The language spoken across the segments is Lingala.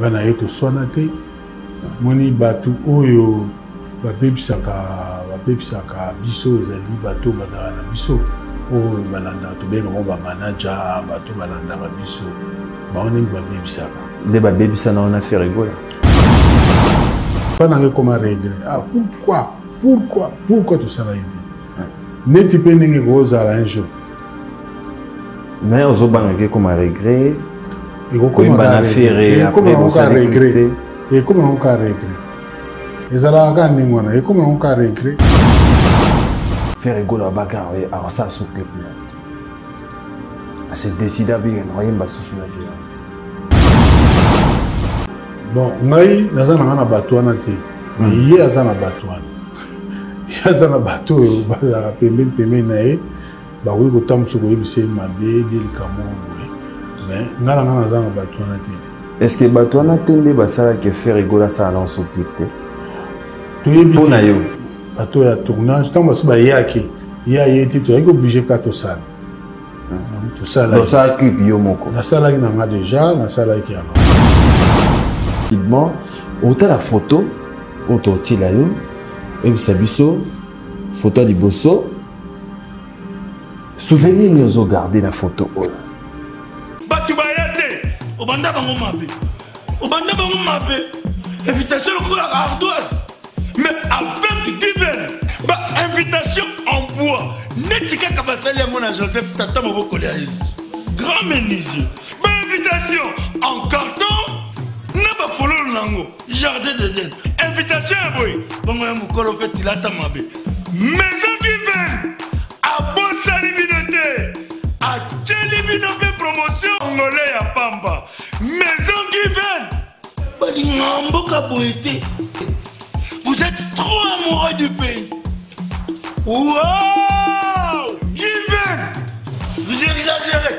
bana yeto sonate moni batu oyo babebisaka biso ezali bato bazala na biso oyo balanda tobenga mo bamanager bato balandaka biso bango ndenge babebisaka nde babebisa na ona Ferregola pas comme un regret. Ah, pourquoi tout ça a été? N'est-ce pas une rose à un jour? Mais aux autres, comme un regret. Et comment on a regret? Après, on a regret. Et comment on a regret? Et ça l'a gagné, moi. Et comment on a regret? Ferregola bagarre, alors ça sous clip. C'est décidé à bien, on va sous la vie. Bon, ngai naza na bato na te. Mais hier aza na bato wana. Hier aza na bato bazaka pembe na ye. Ba wi ko tamsu ko yebise mabe bilika mo. Mais ngala ngana naza na bato na te. Est-ce que bato na te nde basala ke Ferregola ça lance au clip te? To yebi pona yo. Bato ya tournage tant basi ba yaki. Ya yeti to yeko obligé ka to sala. Tout ça là. Dans ça clip yo moko. Na sala ki na nga déjà, na sala ki ya. Rapidement, autant la photo, autant la yo, et puis sabiso, photo liboso. Souvenir nous ont gardé la photo. Batu bayate, obanda bango mabe, invitation à ardoise, mais avec divers, invitation en bois. Netika kabasali à mon Joseph Tata Moko Koliaïs, grand menuisier, invitation en carton. Naba follow nango jardin d'Éden invitation boy bongo ya mukolo fait tilata mabe maison qui vient à bosali binote à tcheli binote promotion ngolé ya pamba maison qui vient bali ngambo ka boité vous êtes trop amoureux du pays wow Given vous exagérez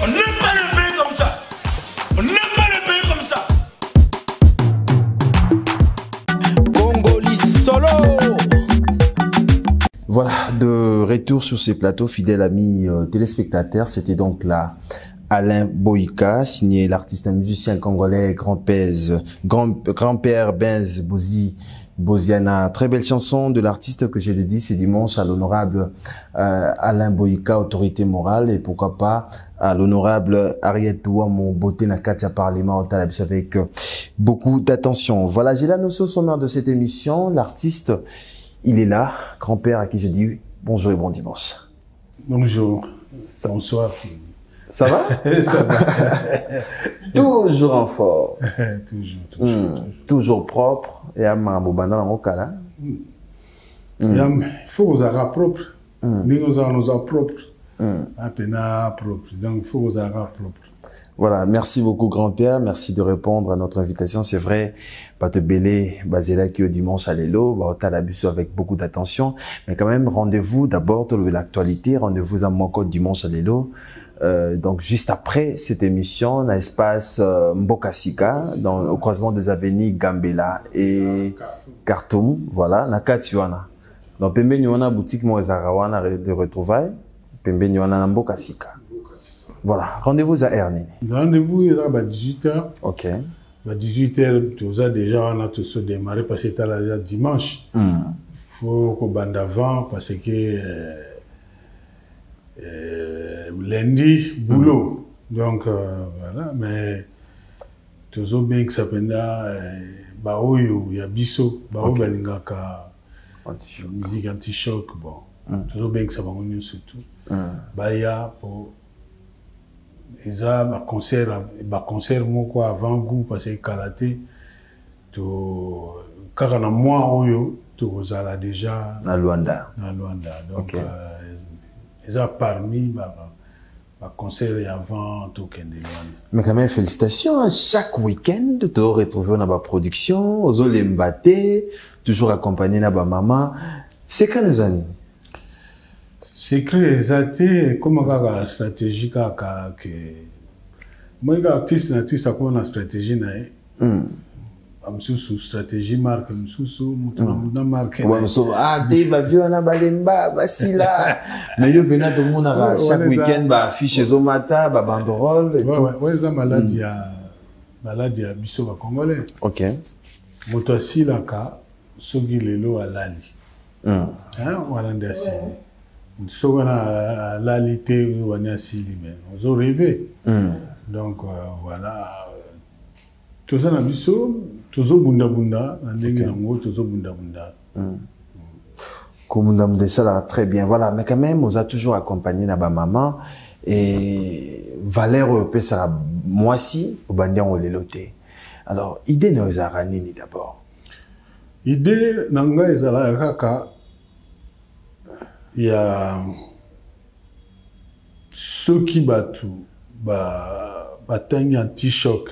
on n'aime pas le pays comme ça on n'aime pas le pays comme ça. Solo. Voilà, de retour sur ces plateaux, fidèles amis téléspectateurs, c'était donc là Alain Boyka, signé l'artiste et musicien congolais grand-père Benz Boziana. Très belle chanson de l'artiste que j'ai dédié ce dimanche à l'honorable Alain Boyka, autorité morale, et pourquoi pas à l'honorable Ariette Ouamou, beauté na Katia Parlement au Talabis avec beaucoup d'attention. Voilà, j'ai la notion sommaire de cette émission. L'artiste, il est là, grand-père à qui je dis bonjour et bon dimanche. Bonjour, bonsoir. Ça va? Ça va. Toujours en forme. Toujours. Toujours propre. Et à Mambobanda dans mon cas il faut que vous ayez propre. Nous avons propre. Propre. Donc il faut que vous ayez propre. Voilà, merci beaucoup grand-père, merci de répondre à notre invitation. C'est vrai, pas te bêler, basé qui au dimanche à l'élo, bah la bus avec beaucoup d'attention, mais quand même rendez-vous d'abord de l'actualité, rendez-vous à mon code dimanche à l'élo. Donc juste après cette émission, dans l'espace Mbokasika, au croisement des avenues Gambela et Khartoum, voilà, na Katiwana. Donc pembe nyona boutique mo ezarawana de retrouvailles, pembe nyona Mbokasika. Voilà, rendez-vous à Ernini. Rendez-vous est à 18h. Ok. À 18h, tu as déjà on a tout se démarré parce que c'était là dimanche. Il faut qu'on bande avant parce que lundi, boulot. Donc voilà, mais toujours bien que ça penda Baoyo, il y a Bisso, Bao Balingaka, musique anti-choc, bon. Toujours bien que ça va venir surtout. Baya pour. Ils ont un concert moi avant goût parce que karaté to car na moi oyo to zala déjà na Luanda donc ils ont parmi concert avant to kende Luanda. Mais quand même félicitations, chaque week-end tu retrouver na ba production aux Olembate toujours accompagné na ba maman. C'est quand les années secret exact comme la stratégie que moi artiste a quoi la stratégie na sous stratégie marque sous dans marque des baviona balemba basila mais yo bena tout le monde chaque week-end ba affiche zomata ba banderole ouais ça maladie maladie ya biso ba congolais. OK. Moto asilaka soki lelo alali. Wana nde asili. Soki wana alali te wani asili mais ozo rêver. Donc voilà. Toza na biso tozo bunda na ndenge nango tozo bunda. Comme ça là très bien. Voilà, mais quand même on a toujours accompagné na ba maman et valeur peut ça moi si au bandian au leloté. Alors idée na ezara nini d'abord. Idée nanga ezala kaka ya soki batu batangi anti-choc.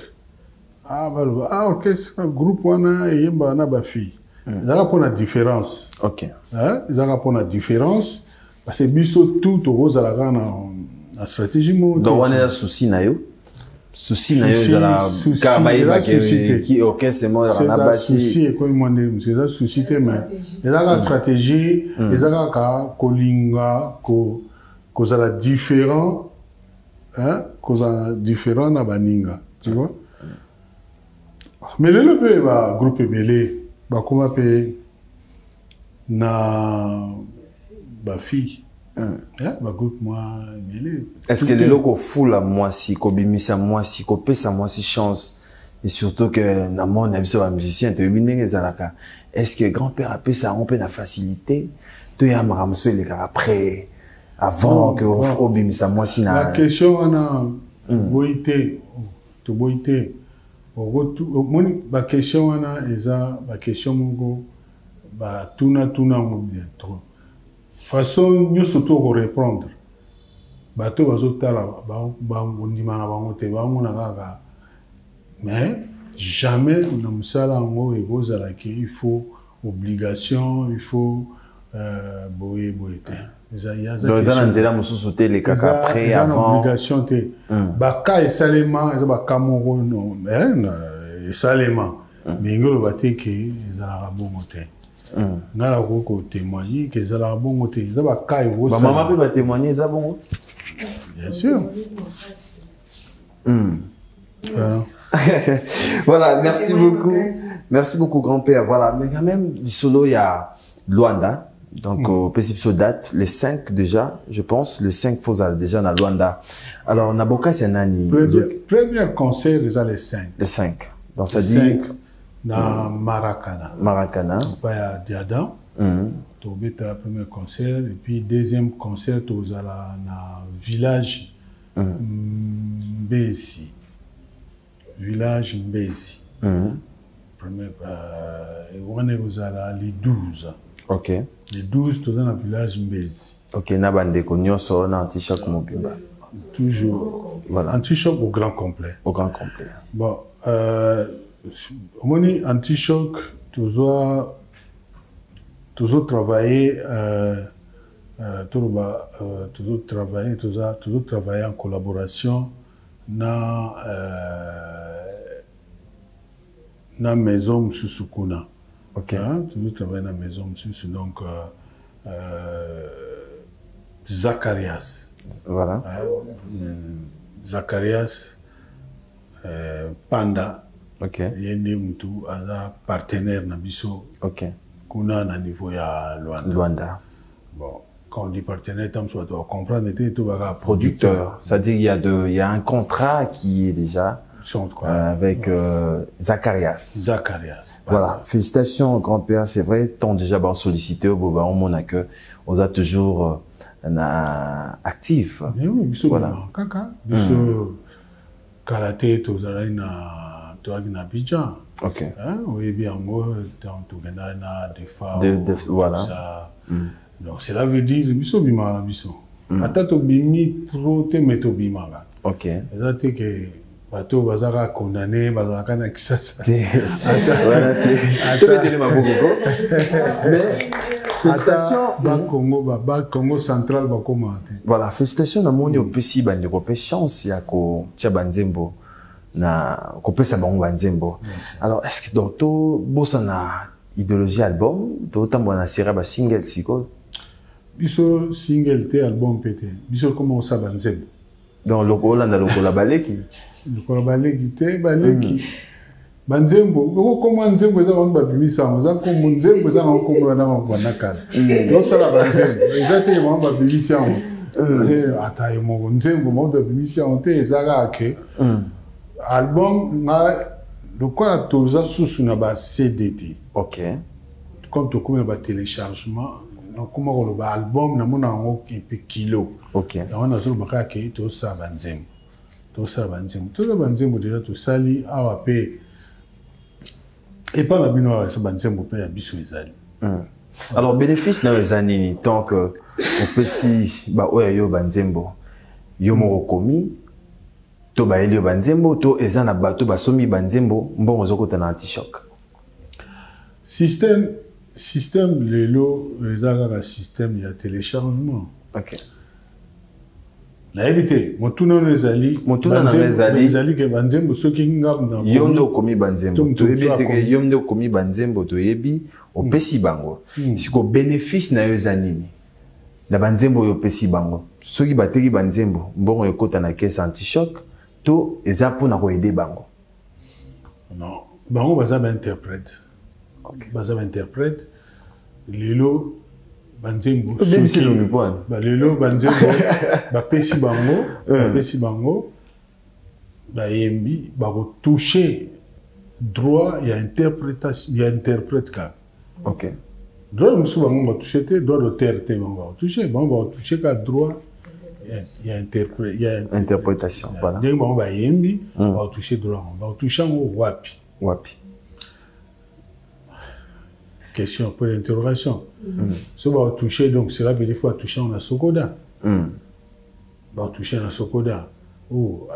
Orchestre groupe wana yemba na ba fille. Ezala pour la différence. OK. Ezala pour la différence parce que biso tout ozala na stratégie mo. Donc on est souci na yo. Souci na yo ezala kabaïba qui orchestre mo na basi. Souci et comme moi c'est ça souci te mais ezala stratégie, ezala ka kolinga ko zala différent cause différent na baninga, tu vois. Mais le groupe belé bakoma pe na ba fille ba groupe moi belé. Est-ce que les locaux fou la moi si ko bimisa moi si ko pesa moi si chance et surtout que na mon abiso ba musicien te bindenge zalaka. Est-ce que grand-père a pu ça on peut la facilité to ya maramso les après avant que au bimisa moi si na. La question on a boité to boité. La question la question mongo ba tuna bien trop façon nous surtout répondre bato bazotala ba ndima na bango te ba mona kaka mais jamais na musala ngo ekozala ki il faut obligation il faut boye te. Donc ça nzela mususu te les kaka après avant obligation te baka esalema eza baka moko no esalema mais ngolo bate ke ezala bongo te ngala ko témoigner que ezala bongo te eza baka evo ba maman peut ba témoigner eza bongo bien sûr. Voilà, merci beaucoup grand-père. Voilà, mais quand même du solo il y a Luanda. Donc, au PCPSO date, le 5 déjà, je pense, le 5 faut déjà dans Luanda. Alors, Naboka, c'est Nani. Premier concert, ils ont les 5. Les 5. Donc, ça dit. Dans Maracana. Maracana. Pas à Diadam. Tu as le premier concert. Et puis, deuxième concert, tu as le village Mbezi. Village Mbezi. Premier, on est les 12. OK. Les 12, tout dans le village Mbezi. OK, na bande konyoso na anti-choc mobimba. Toujours. Voilà. Anti-choc au grand complet. Au grand complet. Bon, on est anti-choc, toujours travailler, toujours travailler en collaboration dans la maison Susukuna. OK. Toujours travailler dans la maison donc Zacharias. Voilà. Zacharias Panda. OK. Yende mutu aza partenaire na biso. OK. Kuna na niveau ya Luanda. Luanda. Bon, quand on dit partenaire, tu dois comprendre que tu vas producteur. C'est-à-dire il y a un contrat qui est déjà avec Zacharias. Zacharias. Voilà. Félicitations grand-père, c'est vrai, t'ont déjà sollicité au Boba, on m'a que on a toujours actif. Oui, biso voilà. Kaka, biso karaté tozala na Abidjan. OK. Oui, bien moi tu gagnes na voilà. Ça. Donc cela veut dire biso bima na biso. Ata to bimi trop te meto bima là. OK. Exactement que bato bazaka condamné bazaka na kisasa. Voilà, tu peux dire ma beaucoup. Mais félicitations Congo central ba commenter. Voilà, félicitations na moni opesi bande ko pe chance ya ko tia banzembo na ko pesa bango banzembo. Alors est-ce que dans to bossa na idéologie album, to tambo na sera ba single siko? Biso single te album pété. Biso comment ça banzembo. Donc le Hollande le la baleki. lokola baleki te baleki banzembo comment nzembo eza bantu babimisa eza comme nzembo eza na kombo na mabwana kala tosala banzembo eza te bantu babimisa ata yo mo nzembo mo babimisa te ezaka ke album nga lokola toza susu na ba CDT. OK. Quand tu commences à téléchargement, on commence à album, na mona ngo kilo. OK. On a sur baka ke to sa banzem. To sa banzem déjà to sali awa pe. Et pas la bino sa banzem pe ya biso ezali. Alors bénéfice na ezani tant que on peut si ba oya yo banzembo. Yo mo komi to ba elio banzembo to ezana bato ba somi banzembo mbongo zokota na anti-choc. Système lelo ezaka système ya téléchargement. OK. La évité motuna ezali ke banzembo soki ngam na yondo komi banzembo to ebite yondo komi banzembo to yebi opesi bango. Siko bénéfice na yo ezanini. Na banzembo yo pesi bango. Soki bateki banzembo mbongo ekota na caisse anti-choc to eza pona ko aider bango. Non, bango baza ba interprète. OK. Baza ba interprète lelo banzembo lelo banzembo bapesi bango bayembi bako toucher droit ya interprétation ya interprète ka. OK. Droit musu bango ba toucher te droit d'auteur te bango toucher bango ba toucher ka droit ya interprétation voilà. Donc bango bayembi ba toucher droit ba toucher ngo wapi. Question pour l'interrogation. Si on va toucher, donc c'est là que des fois toucher on a Sokoda. Va toucher on a Sokoda. Ou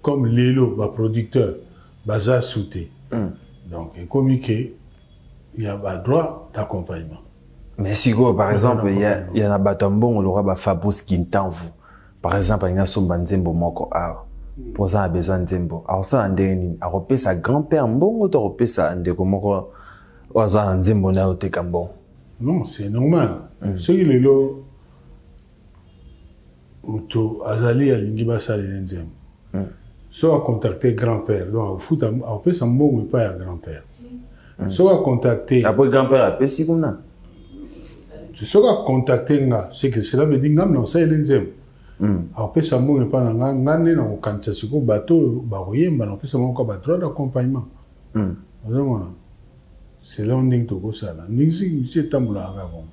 comme Lelo, va producteur, baza souté. Donc comme il y a pas droit d'accompagnement. Mais si go par exemple il y a un batambon on aura ba Fabus Kintanvu. Par exemple il y a son banzembo moko a. Pour ça a besoin de zembo. Alors ça andeni a repé sa grand-père mbongo to repé sa ndeko moko. Non, c'est normal. Ce qui est là, Azali a l'ingiba salinenzem. Soit contacter grand-père, donc fout on peut s'en bon mais pas à grand-père. Soit contacter. Après grand-père a pesi kuna. Soit contacter nga, c'est que cela veut dire ngam non salinenzem. On peut s'en bon mais pas nga ngane na kanisa siko bateau ba oyemba on peut s'en bon ko ba droit d'accompagnement. Vraiment. C'est là où on ça là. C'est tamboula bon.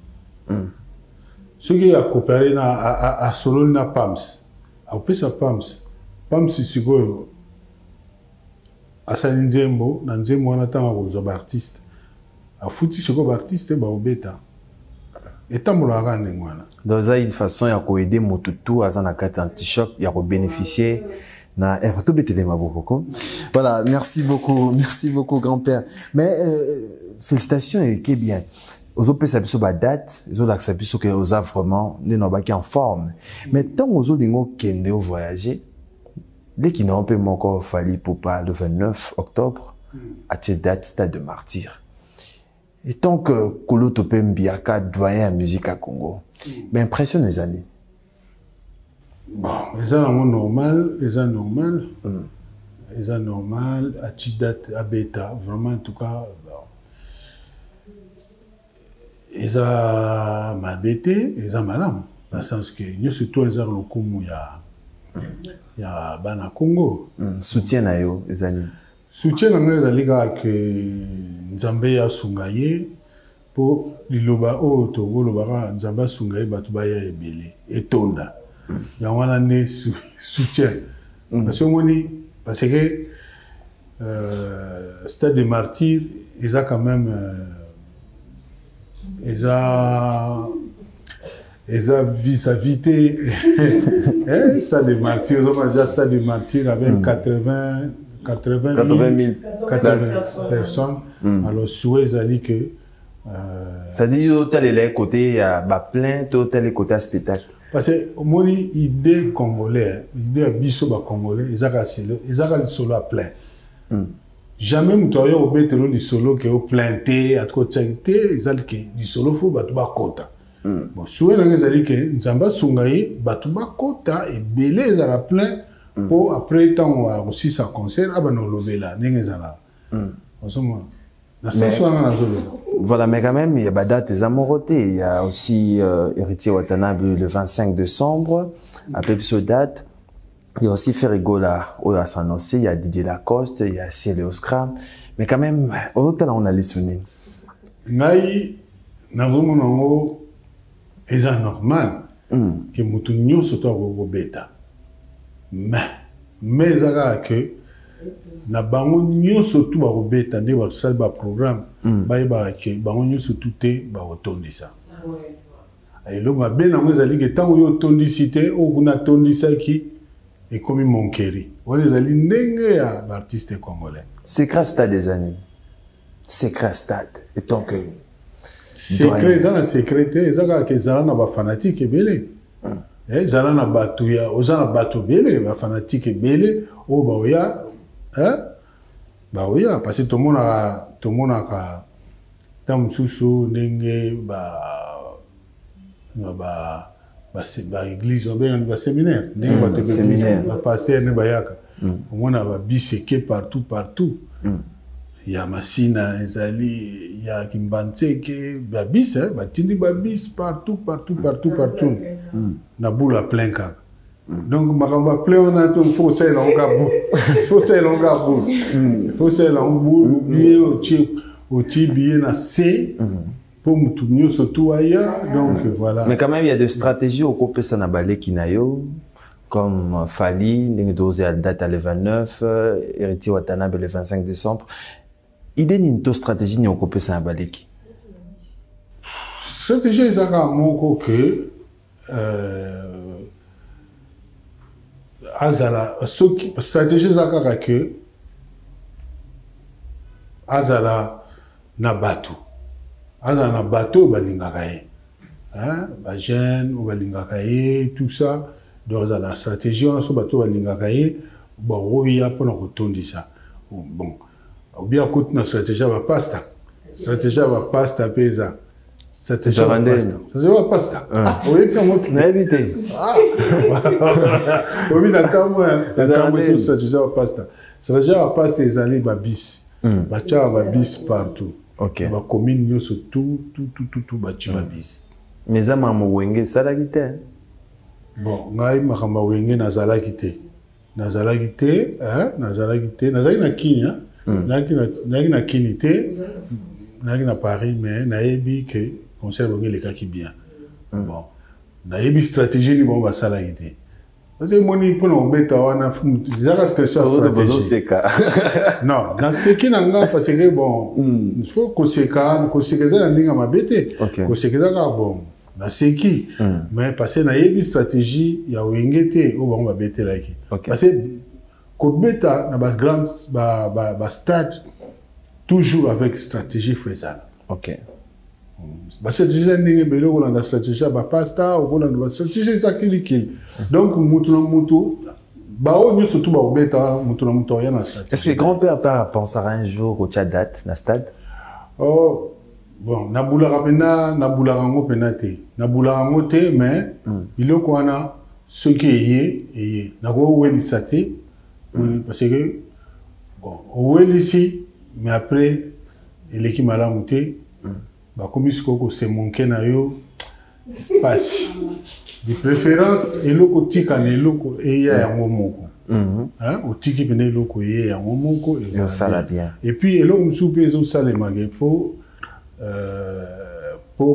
Ce qui a coopéré à solo na PAMS. Après ça PAMS c'est quoi? À Salinzembo, dans Nzembo on attend aux artistes. À foutu ce qu'on artiste ba obeta. Et tamboula ngwana. Donc ça une façon ya ko aider motutu azana kati anti-choc ya ko bénéficier. Voilà, merci beaucoup grand-père. Mais félicitations et qui bien. Aux autres ça biso ba date, aux autres ça biso que aux a vraiment ne n'ont pas qui en forme. Mais tant aux autres dingo kende au voyager, dès qu'il n'a pas encore fallu pour pas le 29 octobre à cette date stade de martyr. Et tant que Kolo Topé Mbiaka doyen à musique à Congo, mais impressionne les années. Bon, c'est normal, à Tidat, à Beta, vraiment en tout cas, ils ont mal bêté, ils ont mal, dans le sens que nous surtout ils ont le coup il y a Bana Congo. Soutien à eux, les amis. Soutien à nous, les gars que Nzambe a sungaye pour liloba o Togo lobara Nzambe a sungaye batubaya ebele etonda. Il y a un année soutien. Parce que Stade des Martyrs, ils ont quand même ils ont vis-à-vité Stade des Martyrs, ils ont déjà Stade des Martyrs avec 80 000 personnes. Alors souhait ils ont dit que ça dit tel est côté il y a plein tel est côté spectacle. Parce que mon idée congolais, l'idée biso ba congolais, ils ont le solo à plein. Jamais mutoyo obetelo li solo que au planté à côté ils ont que li solo faut batuba kota. Bon, souvent ils ont que nzamba sungaye batuba kota et belé ils ont plein pour après tant aussi sa concert ah ben on lobé là n'engezala voilà, mais quand même, il y a Bada tes amorotés. Il y a aussi Héritier Watanabe le 25 décembre, à Pepso date. Il y a aussi Ferrigola au Sanossé, il y a Didier Lacoste, il y a Ciel Oscar. Mais quand même, au total, on a les souvenirs. Ngai, Nazomonango, c'est normal que Moutounio soit au bêta. Mais ça que na bango nyonso tu ba robeta nde ba sala ba programme ba yeba ke bango nyonso tu te ba otondisa ay lo ma bena ngo zali ke tango yo tondisite o kuna tondisa ki e komi monkeri wale zali ndenge ya l'artiste congolais secret stade des années secret stade et donc secret ça na secrétaire ezaka ke zala na ba fanatique ebele zala na batu ya ozana batu bele ba fanatique ebele o ba oya bah oui, parce que tout le monde a tant sous n'enge église ou bien séminaire n'enge séminaire pasteur ne bayaka au monde a bisséqué partout il y a Massina ezali il y a Kimbanseke babis batindi babis partout na boule à plein cas. Donc, Maramba plein on a tout faut c'est l'ongabou, oublier au tibier na C pour me tourner surtout ailleurs. Donc voilà. Mais quand même il y a des stratégies au couple Sanabale Kinayo comme Fali, dosé à date à le 29, Héritier Watanabe le 25 décembre. Idée ni une stratégie ni au couple Sanabale qui. Stratégie c'est à mon que azala stratégie zakaka que azala na bato balingaka ye ba jeune balingaka ye tout ça donc azala stratégie on so bato balingaka ye ba roya pona kotondisa bon bien côté na stratégie ba pasta pesa. Ça te va pasta. Oui, puis on m'a évité. Oui, ça te va pasta. Ça va pasta les années babis. Bacha babis partout. Ok. Ba commune nyo so tout bacha babis. Mais ama mwenge sala kite. Bon, ngai makamba wenge nazala kite. Nazala na Kenya. Na Kini te. Na Paris mais na yebi que concert les cas qui bien. Bon, na yebi stratégie ni bon va ça la idée. Parce que moni pour no beta wana zaka que ça stratégie. Non, na seki nanga parce que bon, il faut que ça ndinga mabete. Que ça bon. Na seki mais parce que na yebi stratégie ya wengete o ba bete like. Parce que ko beta na ba grand ba stade toujours avec stratégie faisable. Ok. Parce que déjà n'inge belo la stratégie ba pasta ou la stratégie ça qui donc mutu ba o nyo surtout ba obeta mutu ya na stratégie. Est-ce que grand-père pensera un jour au date na stade? Oh bon, nabula ngo penate. Nabula ngo te mais biloko wana ce qui est na go welisate parce que bon, welisi mais après l'équipe m'a monté bah comme il se manquait na yo passe de préférence et loko tika ne loko et ya ngomoko hein au tiki pene loko et ya ngomoko et ça la bien et puis et loko msoupe zo sale magé pour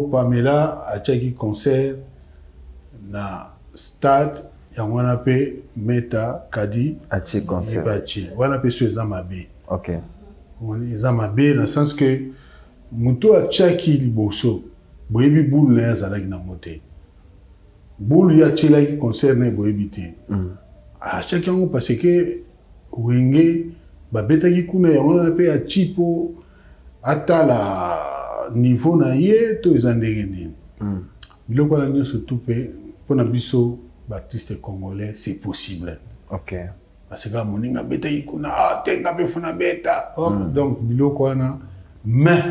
Pamela a tchaki concert na stade ya wana pe meta kadi a tchaki concert wana pe sur zamabe. OK. Ils ont mabé dans le sens que muto a tchaki liboso boyebi boule na zalaki na moté boule ya tchela qui concerne boyebi te a tchaki ngo parce que wenge ba betaki kuna ya ona pe a chipo ata la niveau na ye to ezandenge nini biloko na nyo surtout pe pona biso ba artiste congolais c'est possible. OK. Parce que moninga beta ikuna tenga be funa beta donc biloko wana mais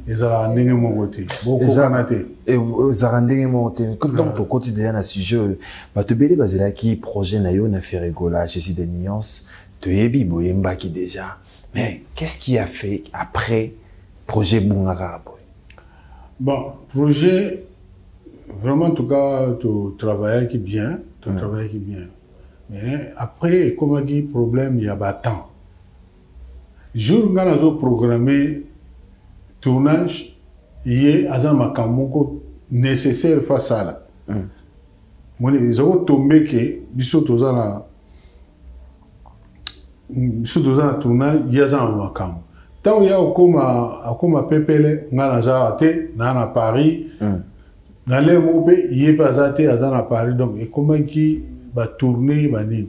ils ont un ndenge moko te beaucoup kanate et za ndenge moko te donc au quotidien na sujet bato bele bazela ki projet na yo na faire rigola chez des nuances te yebi boyemba qui déjà mais qu'est-ce qui a fait après projet Bungara boy? Bon projet vraiment en tout cas tu travailles qui bien mais après comme dit problème il y a pas temps jour nga nazo programmer tournage yé azan makamoko nécessaire face à là moi ils ont tombé que biso tozana tournage yazan makam tant ya okoma pepele nga naza te na Paris na le mope yé pas te azan à Paris donc et comment qui va tourner bani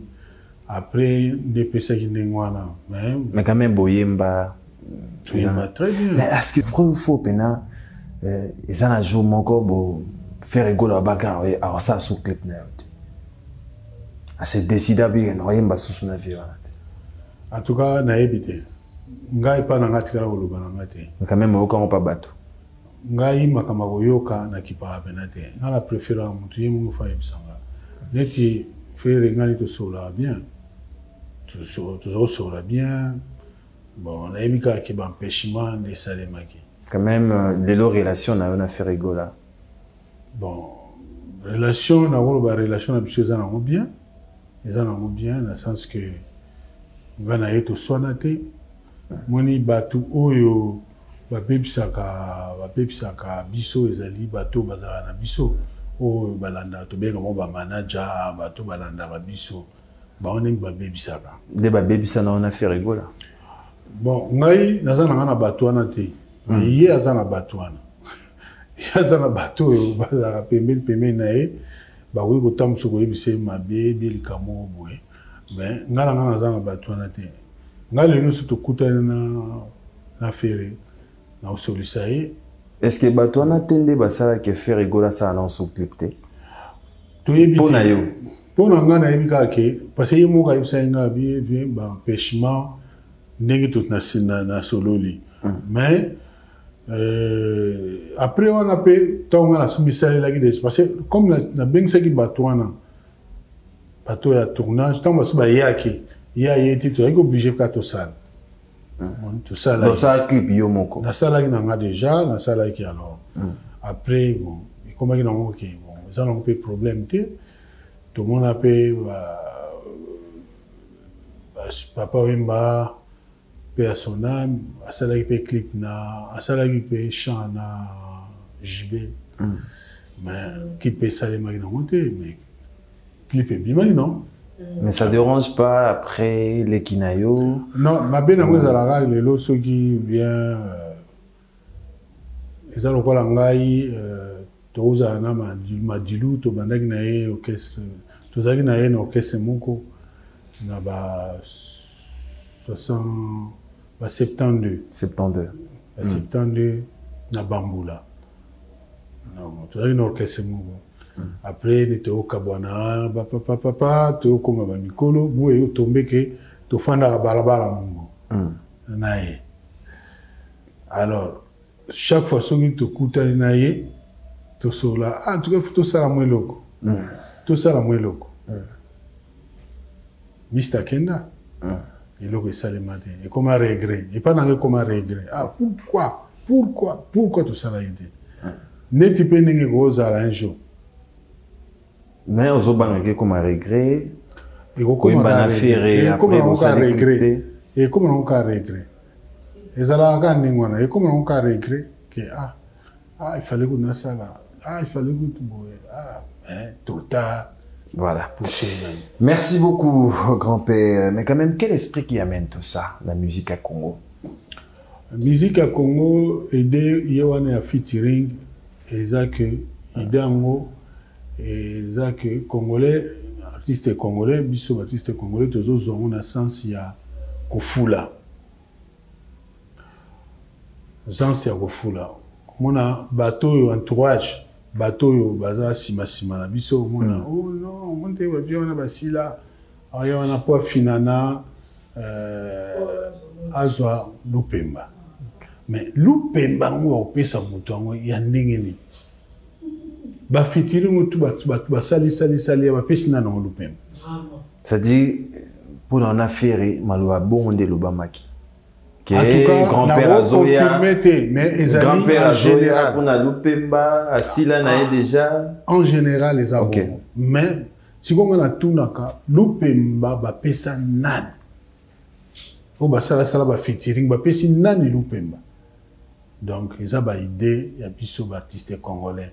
après des PC qui n'engwana mais quand même boyemba très bien mais est-ce que vrai ou faux pena ils en a joué mon corps pour faire rigoler à bagarre alors ça sous clip na à se décider bien boyemba sous na vie en tout cas na ebité ngai pa na ngati kala koloba na ngati mais quand même aucun pas bateau ngai makama koyoka na kipa penate na la préférence mutu yemu fa ebisanga neti faire ngali to sola bien tout ça bien bon on a eu qui empêchement de salemaki quand même les relations on a fait rigoler bon relation na relation na biso za na bien dans le sens que ngana yeto sonate moni batu oyo bapebisaka biso ezali bato bazala na biso oyo balanda to benga mo ba manager bato balanda ba biso ba on est babebisaka de babebisa na on a fait rigoler bon ngai nazana ngana bato wana te mais yé azana bato wana yazana bato bazala pembeni na ye ba wi ko tamso ko yebise mabe bilikamo boye mais ngala ngana nazana bato wana te ngali no surtout kutana na faire na usolisa ye est-ce que bato wana tende basala ke faire rigoler ça na so clip te to yebi pona yo pona ngana yebi ka ke parce que yemo ka yebisa nga bien ba empêchement ndenge tout na sololi mais après on a pe tonga na sumisala la guide parce que comme na bengse ki bato wana bato ya tournage tant baso ba yaki ya yeti to eko obligé ka to sala tout ça là ça clip yo moko na sala ki na déjà na sala ki alors après bon comment il on OK bon ça non peut problème te tout le monde a pe papa wemba pe asona asala ki pe clip na asala ki pe chant na JB mais qui peut saler ma monter mais clip est bien non. Mais ça dérange pas après les kinayo? Non, ma bien à la règle, les lots qui vient, ils ont quoi l'angai, toza na madilu, to bandak nae orchestre, toza qui nae na orchestre moko, na ba 72. 72 na bambula. Non, toza qui na orchestre moko. Après les théo kabwana papa théo comme ba mikolo boye yo tombe ke to fanda balabala mungo nae alors chaque fois que tu kuta nae to sola en tout cas faut ça la moins loko tout ça la moins loko Mr Kenda et loko ça le matin et comme un regret et pas dans comme un regret ah pourquoi tout ça là été ne tu peux n'engue goza un jour. Mais aux autres comme un regret et comme un regret après vous allez regretter et comme on a regret et ça là quand n'engwana et comme on a regret que il fallait que nous ça là il fallait que tout mais trop tard voilà. Merci beaucoup grand-père mais quand même quel esprit qui amène tout ça la musique à Congo? La musique à Congo aider yewana featuring et ça que idango et ça que congolais artiste congolais biso artiste congolais tous ont un sens ya kofula sens ya kofula mona bateau entourage bateau baza sima na biso mona oh non monte ba biona basila aya wana po finana azwa lupemba mais lupemba ngo opesa moto ngo ya ndenge ni ba fitiri mutu ba sali ba pesi na no lupemba. Ça dit pour en affaire maloba bonde lobamaki. En tout cas, grand-père Azoya, mais grand-père Azoya pour na lupemba asila na déjà en général les abons. Okay. Mais si on a tout naka lupemba ba pesa nan. O ba sala ba featuring ba pesi nan lupemba. Donc ils a ba idée ya biso artiste congolais.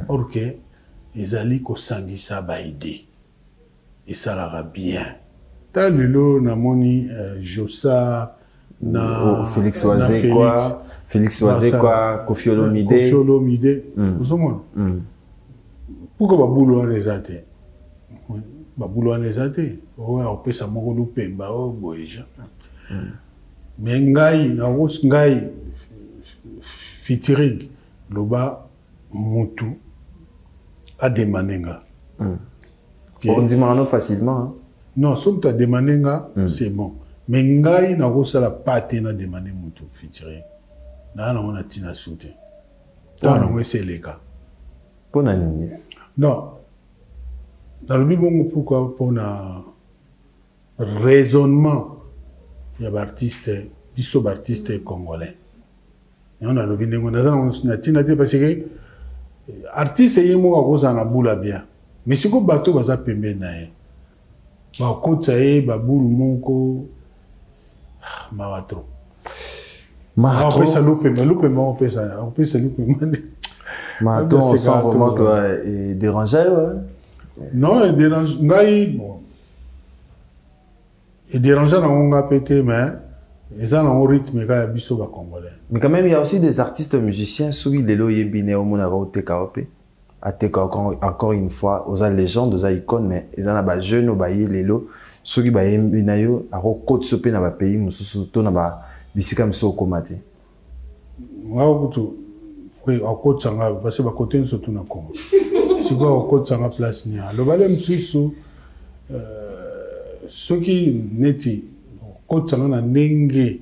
Or que ils ali ko sangisa ba idée. Et ça la bien. Ta lelo na moni Josa na Félix Oazé quoi, Félix Oazé quoi, Koffi Olomide. Vous savez pourquoi babulo les athées? Babulo les athées. Ouais, on peut ça moko lupemba o boyeja. Mais ngai na rose ngai featuring loba mutu a demanenga. On dit maintenant facilement. Hein? Non, si tu as demandé, c'est bon. Mais ngai na rosa la pâte na demandé mutu featuring. Na on a tina soute. Tant on c'est les cas. Pour nani? Non. Dans le bon pourquoi pour un raisonnement il y a artiste biso artiste congolais. Et on a le bien on a tina parce que artiste yemo a rosa na bula bien. Mais si ko bateau baza pembe na ye. Ba kotsa ye ba bulu moko mawatro. Maratro. On peut ça on peut ça Maratro, on sent vraiment que il dérangeait, ouais. Non, il dérange. Bon. Il dérange dans on pété, mais ils ont un rythme quand il y a congolais. Mais quand même, il y a aussi des artistes musiciens, ceux qui les yebine au monde au TKOP. À TKOP, encore une fois, aux légendes, aux icônes, mais ils ont des jeunes, aux lelo, ceux qui baillent binayo, à côte sopé dans le pays, nous surtout dans le bisika mso komate. Oui, à côte sanga, parce que à côté nous surtout na Congo. Si quoi à côte sanga place nia. Le balem suisu, ceux qui neti, côte sanga na nenge,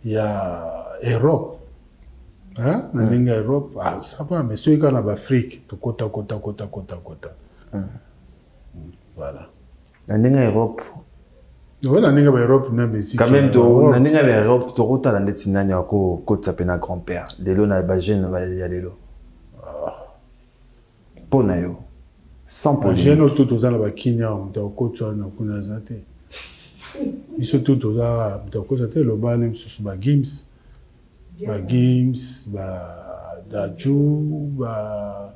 il y a Europe. Hein? Na nenge Europe, ah ça va, mais ceux qui en Afrique, tout kota. Voilà. Na nenge Europe. Voilà, nenge Europe na musique. Quand même, na nenge Europe, tout rota la neti nani ako kota pena grand-père. Lelo na ba jeune va y aller lelo. Pona yo. Sans polémique. Jeune tout aux ala ba Kenya, on t'a kota na kuna zate. Biso tout aux ala t'a kota te lo ba nem susu ba Gims. Ba Gims, ba Daju, ba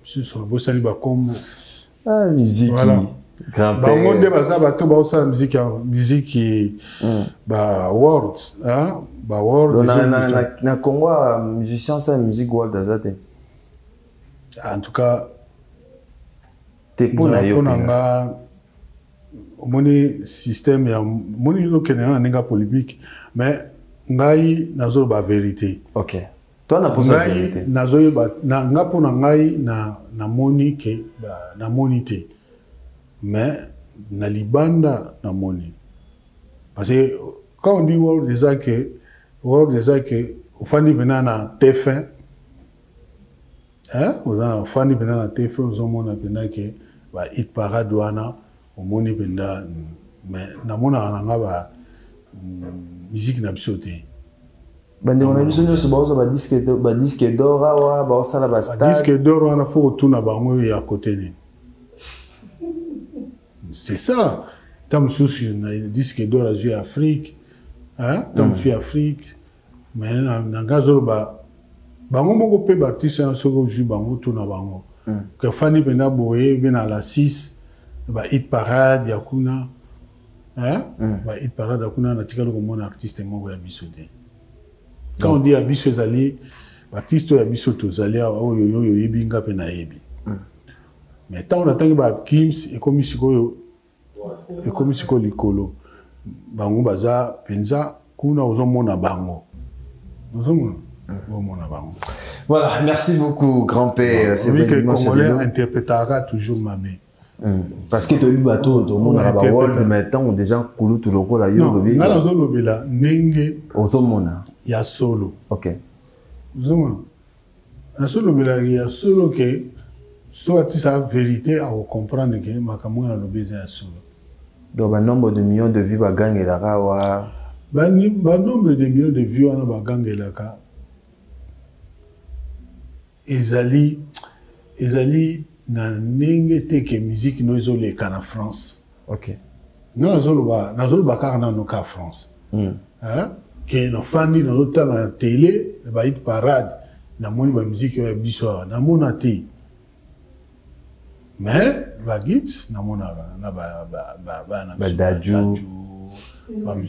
susu bo sali ba Kombo. Ah, musique. Voilà. Grand-père. Ba monde baza ba to ba osa musique ba words, hein? Ba words. Na Congo musicien ça musique world azate. En tout cas, te pona yo nga omoni système ya moni yo kenena nenga polémique, mais ngai nazo ba vérité. OK. Toi na posa vérité. Nazo ba nga pona ngai na moni ke ba na monité. Mais na libanda na moni. Parce que quand on dit world déjà que au fandi benana TF1, hein, au fandi benana TF1 au mona benana que ba hit parade wana au moni benda, mais na mona nga ba musique na bisoté. Bande on a besoin de ce ba disque d'or wa ba osala ba star. Disque d'or wana faut tourner ba ngo ya côté ni. C'est ça. Tam souci na disque d'or à jouer Afrique, hein? Tam fi Afrique. Mais na ngazolo ba bango moko pe artiste na soko joue bango tout na bango. Que fani bena boye bena la 6 ba hit parade ya kuna. Hein? Ba hit parade ya kuna na tikalo ko mon artiste moko ya bisoté. Quand on dit à biso zali, artiste ya bisoto zali oyo yebinga pe na yebi. Mais tant on attend que ba Kims et comme sikoyo et comme siko likolo bango baza penza kuna ozomona bango. Voilà, merci beaucoup grand-père. C'est vrai que le Congolais interprétera toujours Mamé. Parce que tu as eu bateau, tout le monde a bateau, mais tant déjà coulé tout le coup là, non, ngala zolo bila nenge ozomona ya solo. OK. Zoma. Na solo bila ya solo que soit sa vérité à comprendre que makamwa na lobeza ya solo. Donc un nombre de millions de vies va gagner la rawa. Ba nombre de millions de vies wana ba gagner ka. Ezali na ndenge te ke musique no ezoleka na France. OK. Nazoloba kaka nano ka France. Ke na fandi nazotala na télé ba hit parade na moni ba musique ya biso awa na mona te. Mais ba gits na mona na ba Dadju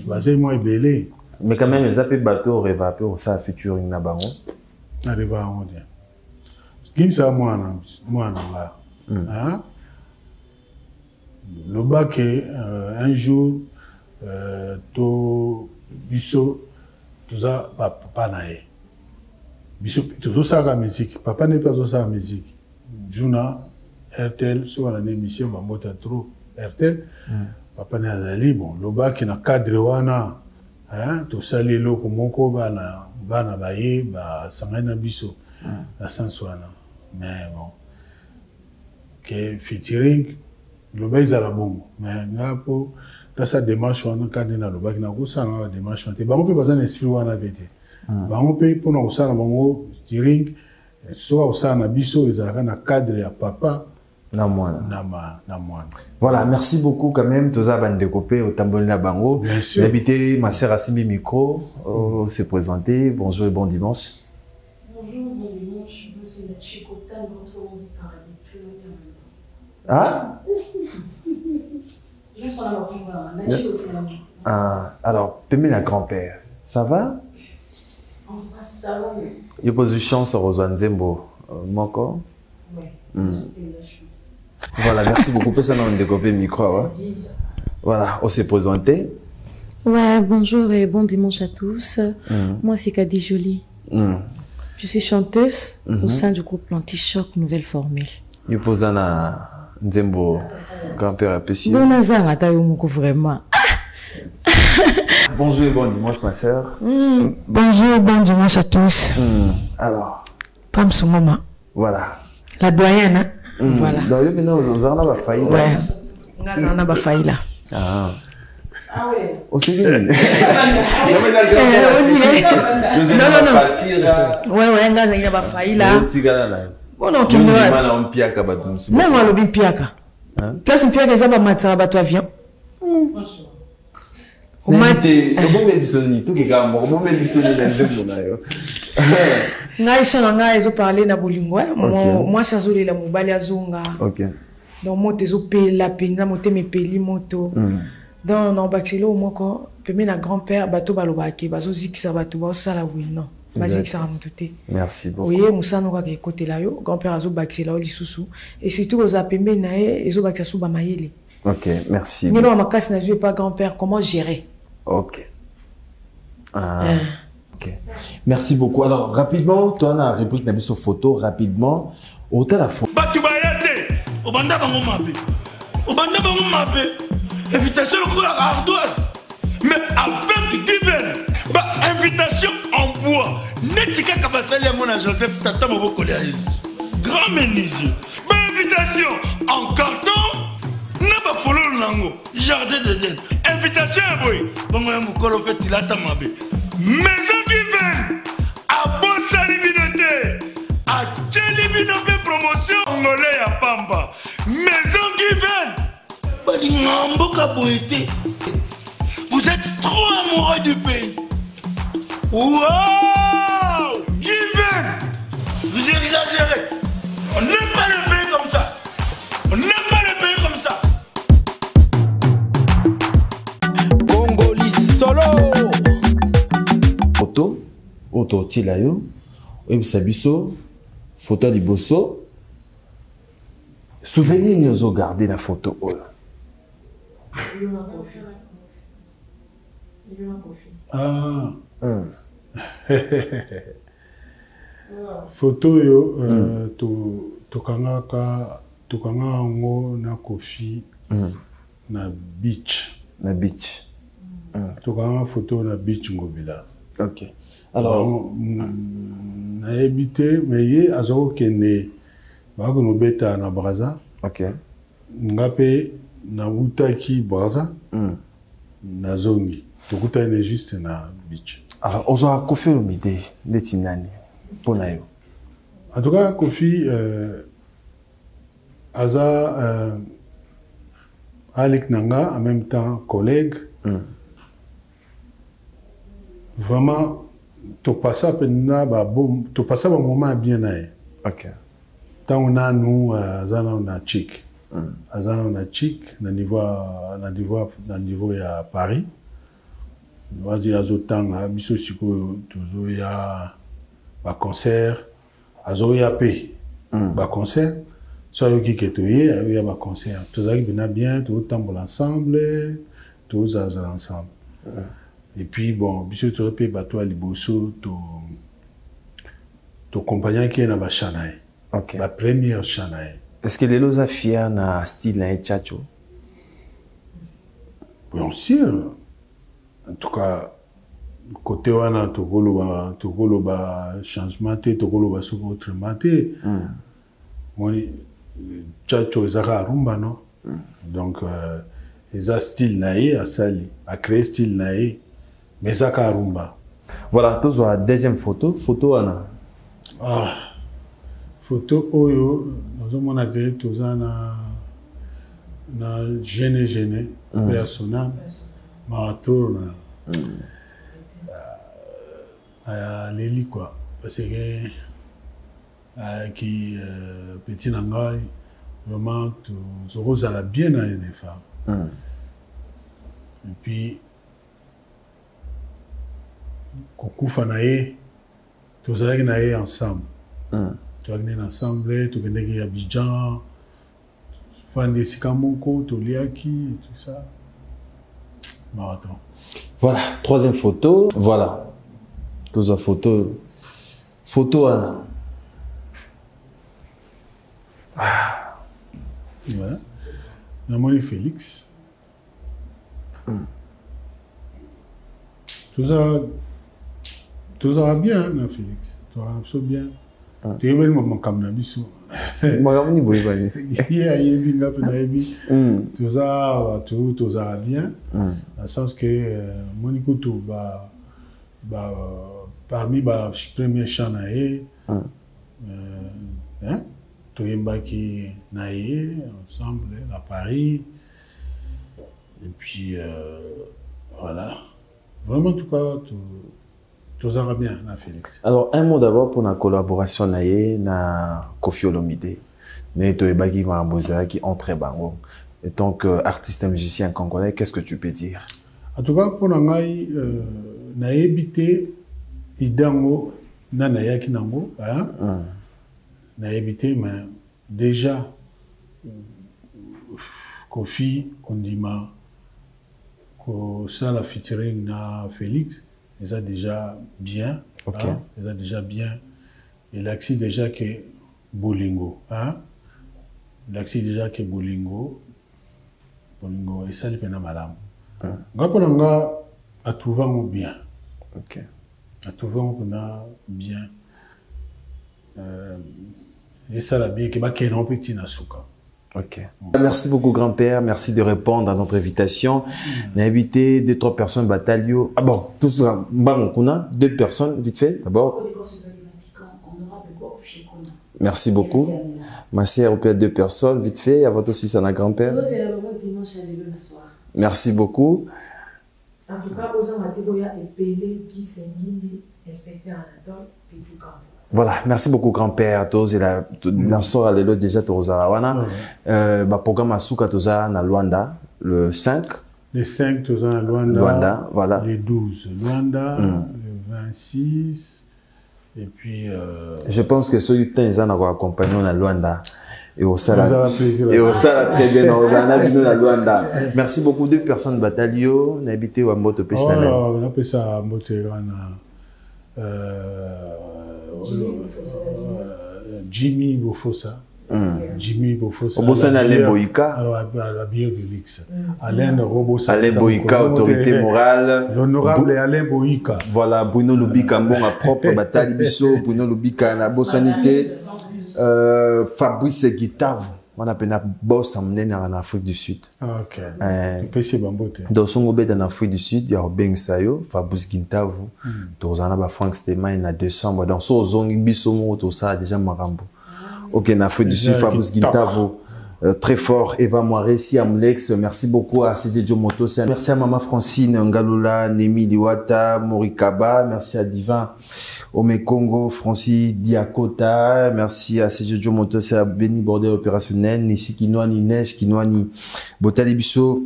ba c'est moi belé. Mais quand même les appels bateau rêva peu ça featuring na bango. Arriva on dit. Gimsa mwana là. Hein? Le bac un jour to biso tout ça papa nae. Biso tout ça la musique. Papa n'est pas ça la musique. Juna RTL sur la émission Bambota trop RTL. Papa n'est azali bon. Le bac na cadre wana hein tout ça les loko moko bana baye ba sangana biso la sens wana. Mais bon, que featuring, le bail à la bombe. Mais là, pour dans sa démarche, on a cadre dans le bac, on a ça la démarche. On peut pas un esprit on a pété. On peut pour nous ça dans featuring, soit ça na biso, ils ont un cadre à papa. Na moi. Voilà, merci beaucoup quand même. Tous les bandes découpées au Tambolina Bango. Bien sûr. D'habiter ma sœur Assimi Micro, se présenter. Bonjour et bon dimanche. Bonjour, bon dimanche. Moi, c'est la Chicota, autrement dit par habitude. Ah? Juste en avant, la Chicota. Alors, Pémé la grand-père, ça va? En tout cas, ça va, mais. Il pose une chance au Rosanzembo. Moko? Oui. Voilà, merci beaucoup. Personne n'a découpé le micro. Hein? Voilà, on s'est présenté. Ouais, bonjour et bon dimanche à tous. Moi, c'est Kadi Jolie. Je suis chanteuse au sein du groupe L'Antichoc Nouvelle Formule. Il pose un Nzembo, grand-père apprécié. Bon, vraiment. Bonjour et bon dimanche, ma sœur. Bonjour, bon dimanche à tous. Alors, Comme ce moment. voilà. La doyenne, hein? Voilà. Donc, maintenant, on a failli. Ouais. On a failli là. Ah. Ah ouais. On s'est dit. Non. Ouais, il a pas failli là. Bon, non, qui me va. Non, moi, le bin piaka. Place une piaka, ça va mettre à bateau avion. Moi, ça zole la mobile azonga. Ok. Donc, moi, t'es au la penza, moi, t'es mes peli moto. Dans non baxilo moi quand peut na grand-père bateau balobaki bazo zikisa bateau ba sala oui non basique ça ramonté. Merci beaucoup. Oui musa no ka côté là yo grand-père azo baxila oli susu et surtout aux apembe na e ezo baxia su ba mayele. OK, merci. Ni no makasi na pas grand-père comment gérer. OK. OK. Merci beaucoup. Alors rapidement, toi on a rubrique na biso photo rapidement autant la photo. Batu bayate obanda bango mabe. Obanda bango mabe. Invitation au cours ardoise, mais avec divin, invitation en bois. Netika Kabasali à mon Joseph Tata Maboko grand menuisier. Invitation en carton, n'a pas follow lango, jardin de laine. Invitation à boy, bon moi mukolo fait il a tamabé. Maison divine, à Bossa Libinoté, à Tchelibinoté promotion angolais à Pamba. Maison divine. Vous êtes trop amoureux du pays. Wow! Given! Vous exagérez. On n'aime pas le pays comme ça. On n'aime pas le pays comme ça. Congolais solo. Photo. Auto tilayo. Sabiso. Photo liboso. Souvenir nous ont gardé la photo. Ah. Photo yo to kangaka tokanga ngo na Kofi na beach. Na beach. Tokanga photo na beach ngobila. Ok. Alors, na habité mais ye azoko kende ba ko nobeta na Braza. ok. Ngape na utaki Braza. Na zongi. Tokuta ene juste na beach. Alors, ozo a Kofi Olomide neti nani pona yo. En tout cas, Kofi aza Alec Nanga, en même temps collègue. Vraiment, tu passes un moment bien. Ok. Tant on a nous, on a chic. On a chic, dans le niveau à Paris. Vas-y, à Zotan, à Bissosiko, il y a un concert. Il y a un concert. Soit il y a un concert. Tous les gens bien, tous les ensemble, tous les ensemble. Et puis, bon, bisous, tu repères, bateau à Liboso, ton compagnon qui est dans la Chanaï. Ok. La première Chanaï. Est-ce que les lois affichent na style na Tchacho? Bien sûr. En tout cas, côté wana tokolo ba changement te tokolo ba soko autrement te. Moi, Tchacho ezaka rumba non. Donc, eza style naïe à sali, à créer style naïe. Mais ça rumba. Voilà, tous la deuxième photo. Photo Anna. Ah, photo oyo, nous avons créé tout ça na gêné, personnel, marathon, Léli quoi. Parce que qui petit nangai, vraiment tout rose à la bien à les femmes. Et puis Kokufa nae, tous allons nae ensemble. Tous allons ensemble, tous allons à Abidjan, Fande Sikamoko, Toliaki, tout ça. Marathon. Voilà, troisième photo. Voilà. Tous les photos. Photo Anna. Voilà. Namoni Félix. Tout ça va bien, hein, Félix. Tout ça va bien. Tu es venu à Kamnabiso. Magamni Boybani. Tout ça va bien. Dans le sens que Monico, parmi les premiers chants, tout est qui naïe ensemble à Paris. Et puis, voilà. Vraiment, en tout cas, tout ça va bien, là, Félix. Alors, un mot d'abord pour la collaboration na Kofi Olomide. Neto Ebagi Marabosa qui entre bango. En tant qu'artiste et musicien congolais, qu'est-ce que tu peux dire? En tout cas, pour Nangai, na évité Idango, na Nayaki Nango, na évité, mais déjà, Kofi, Kondima, ça la featuring na Félix, ils ont déjà bien. Ok. Ils ont déjà bien. Et l'axi déjà que Bolingo. L'axi déjà que Bolingo. Et ça, il y a madame. Nga a trouvé bien. Ok. A trouvé bien. Et ça, la bien, que ba kenon petit na suka. Ok. Merci beaucoup, grand-père. Merci de répondre à notre invitation. On a invité 2-3 personnes, Batalio. Ah bon, tout ça, deux personnes, vite fait, d'abord. Merci beaucoup. Ma sœur, au pire, 2 personnes, vite fait. Avant aussi, ça n'a grand-père. Merci beaucoup. En tout cas, aux Amatéboya et Pélé, qui s'est mis, inspecteur Anatole, et tout cas. Voilà, merci beaucoup grand-père. Tous la danseur à l'élo déjà Tozarawana. Programme à Souka Toza na Luanda le 5. Les 5 Toza à Luanda. Luanda, voilà. Les 12 Luanda, le 26. Et puis. Je pense que ceux qui sont accompagnés à Luanda. Et au Sala. Et au Sala très bien. On a vu à Luanda. Merci beaucoup 2 personnes Batalio. On a habité à Mboto Peshnana. On appelle ça Mboto Jimmy Bofosa. Jimmy Bofosa. Bosana Alain Boyka. La bière de luxe. Alain Robosa. Alain Boyka, autorité morale. L'honorable Alain Boyka. Voilà, Bruno Lubika, bon, à propre bataille biso, Bruno Lubika, la bossanité. Fabrice Guitave. On appelle un boss en Afrique du Sud. Ok. PC Bambote. Dans son gobet en Afrique du Sud, il y a Ben Sayo, Fabrice Guitave. Tozana ba Frank Stein à décembre. Dans son zone bisomo tout ça déjà marambo. Ok, en Afrique du Sud, Fabrice Guitave. Très fort, Eva Moiresi, Amlex, merci beaucoup à CG Moto, merci à Maman Francine, Ngalola, Nemi Liwata, Morikaba, merci à Divin, Ome Congo, Francis Diakota, merci à CG Moto, à Benny Bordel opérationnel, Nissi Kinoani, Neige Kinoani, Botali Bisso,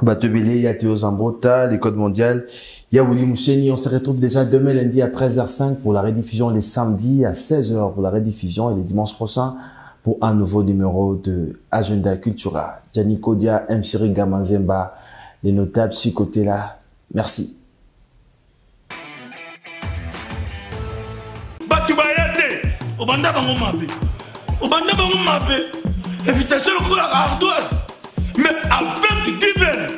Batebele, Yateo Zambota, les codes mondiales, Yaouli Moucheni, on se retrouve déjà demain lundi à 13h05 pour la rediffusion, les samedis à 16h pour la rediffusion et les dimanches prochains pour un nouveau numéro de Agenda Cultura. Gianni Kodia, M. Chiri Gamanzemba, les notables sur côté là. Merci. Obanda bango mabe. Invitation à ardoise. Mais avec divers.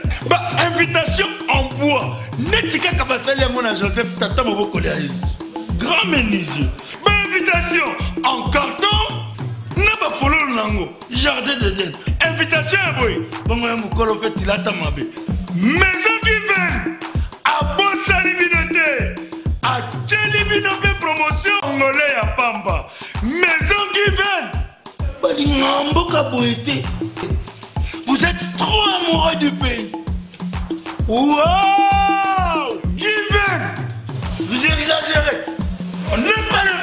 Invitation en bois. Netika kabasali à mon Joseph Tata Maboko Léaïs. Grand menuisier. Invitation en carton. N'a pas follow nango. Jardin de Dieu. Invitation à boy. Bon, on m'a fait tilata mabe. Maison divers. À Bossali Binote. À Tchelibinope promotion. Angolais à Pamba. Maison divers. Vous êtes trop amoureux du pays. Wow! Given! Vous exagérez. On n'aime pas le